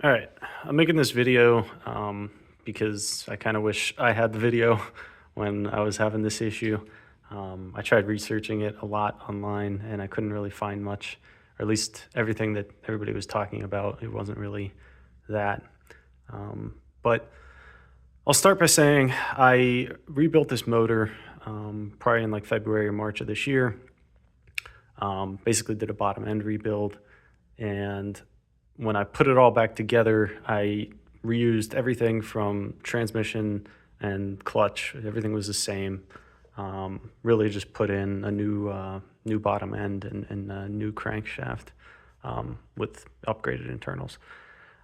All right, I'm making this video because I kind of wish I had the video when I was having this issue. I tried researching it a lot online and I couldn't really find much, or at least everything that everybody was talking about. It wasn't really that. But I'll start by saying I rebuilt this motor probably in like February or March of this year. Basically did a bottom end rebuild, and when I put it all back together, I reused everything from transmission and clutch. Everything was the same. Really just put in a new bottom end and a new crankshaft with upgraded internals.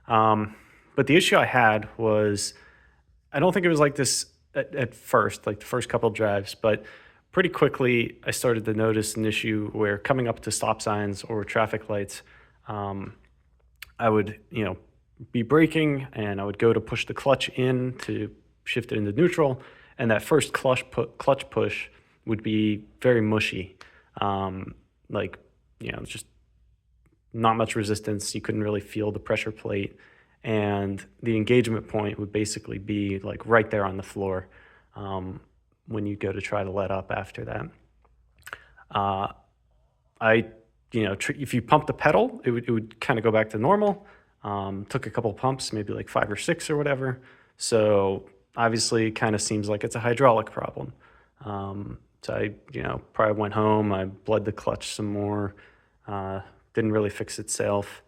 But the issue I had was, I don't think it was like this at first, like the first couple of drives, but pretty quickly I started to notice an issue where coming up to stop signs or traffic lights, I would, be braking and I would go to push the clutch in to shift it into neutral, and that first clutch push would be very mushy, like just not much resistance. You couldn't really feel the pressure plate, and the engagement point would basically be like right there on the floor when you go to try to let up after that. I if you pump the pedal, it would kind of go back to normal. Took a couple pumps, maybe like 5 or 6 or whatever. So obviously, it kind of seems like it's a hydraulic problem. So I, probably went home. I bled the clutch some more. Didn't really fix itself.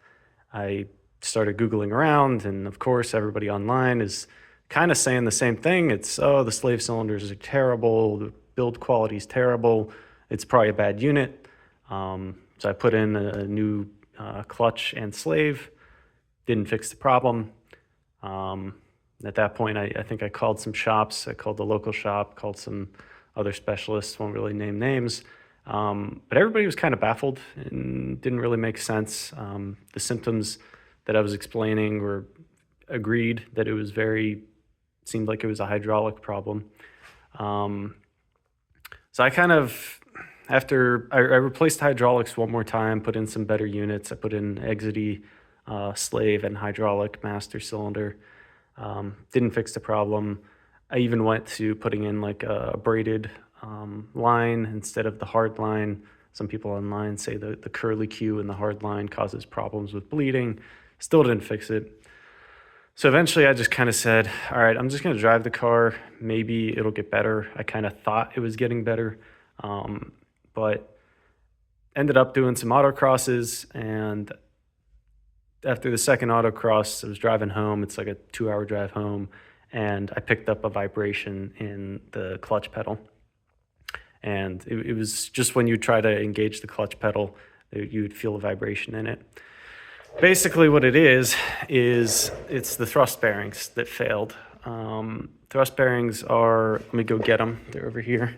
I started Googling around, and of course, everybody online is kind of saying the same thing. It's, oh, the slave cylinders are terrible. The build quality is terrible. It's probably a bad unit. So I put in a new clutch and slave. Didn't fix the problem. At that point, I think I called some shops. I called the local shop, called some other specialists, won't really name names. But everybody was kind of baffled and didn't really make sense. The symptoms that I was explaining were agreed that seemed like it was a hydraulic problem. So I kind of, after I replaced hydraulics one more time, put in some better units. I put in Exity, slave, and hydraulic master cylinder. Didn't fix the problem. I even went to putting in like a braided line instead of the hard line. Some people online say the curly Q in the hard line causes problems with bleeding. Still didn't fix it. So eventually I just kind of said, all right, I'm just going to drive the car. Maybe it'll get better. I kind of thought it was getting better, but ended up doing some autocrosses. And after the second autocross, I was driving home. It's like a 2-hour drive home. And I picked up a vibration in the clutch pedal. And it was just when you try to engage the clutch pedal, you would feel a vibration in it. Basically what it is it's the thrust bearings that failed. Thrust bearings are, let me go get them. They're over here.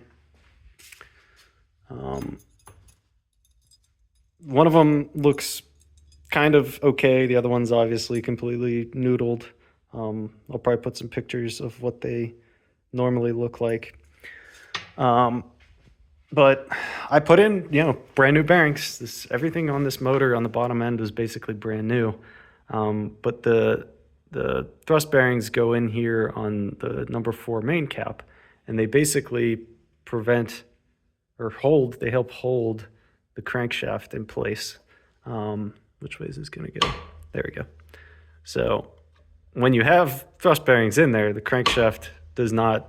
One of them looks kind of okay. The other one's obviously completely noodled. I'll probably put some pictures of what they normally look like. But I put in, brand new bearings. Everything on this motor on the bottom end was basically brand new. But the thrust bearings go in here on the number 4 main cap, and they basically prevent or hold. They help hold the crankshaft in place. Which way is this going to go? There we go. So when you have thrust bearings in there, the crankshaft does not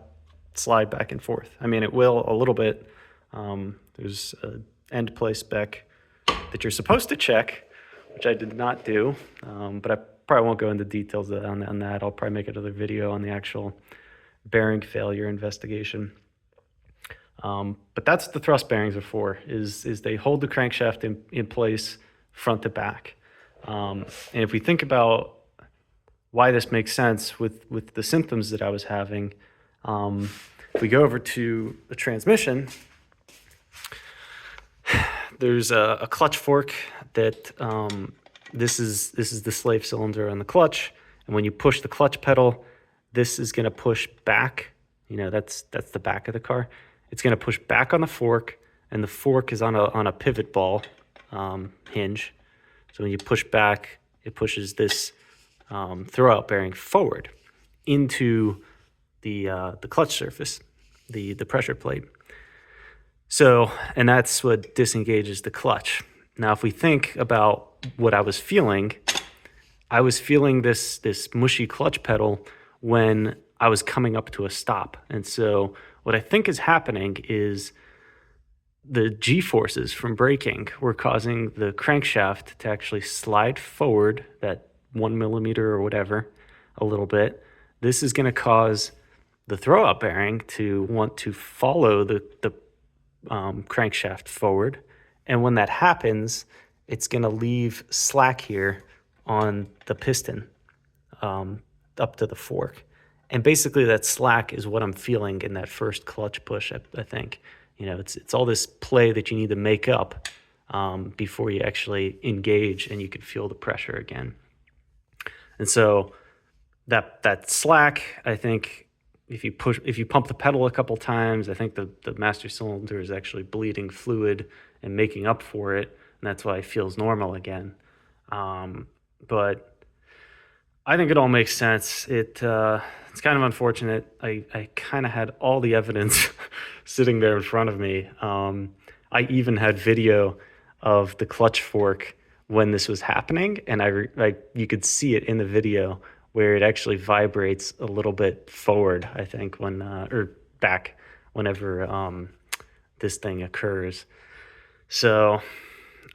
slide back and forth. I mean, it will a little bit. There's an end play spec that you're supposed to check, which I did not do, but I probably won't go into details on that. I'll probably make another video on the actual bearing failure investigation. But that's what the thrust bearings are for, is they hold the crankshaft in place front to back. And if we think about why this makes sense with the symptoms that I was having, if we go over to the transmission, there's a clutch fork that this is the slave cylinder on the clutch, and when you push the clutch pedal, this is going to push back. That's the back of the car. It's going to push back on the fork, and the fork is on a pivot ball hinge. So when you push back, it pushes this throwout bearing forward into the clutch surface, the pressure plate. So, and that's what disengages the clutch. Now, if we think about what I was feeling this mushy clutch pedal when I was coming up to a stop. And so what I think is happening is the G forces from braking were causing the crankshaft to actually slide forward that 1 millimeter or whatever a little bit. This is going to cause the throwout bearing to want to follow the crankshaft forward. And when that happens, it's going to leave slack here on the piston up to the fork. And basically that slack is what I'm feeling in that first clutch push, I think. You know, it's all this play that you need to make up before you actually engage and you can feel the pressure again. And so that slack, I think if you pump the pedal a couple times, I think the master cylinder is actually bleeding fluid and making up for it, and that's why it feels normal again. But I think it all makes sense. It's kind of unfortunate. I kind of had all the evidence sitting there in front of me. I even had video of the clutch fork when this was happening, and you could see it in the video where it actually vibrates a little bit forward, I think, when or back whenever this thing occurs. So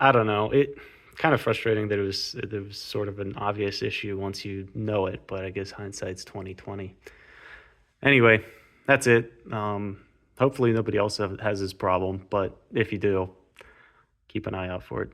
I don't know. It kind of frustrating that it was sort of an obvious issue once you know it, but I guess hindsight's 2020. Anyway, that's it. Hopefully nobody else has this problem, but if you do, keep an eye out for it.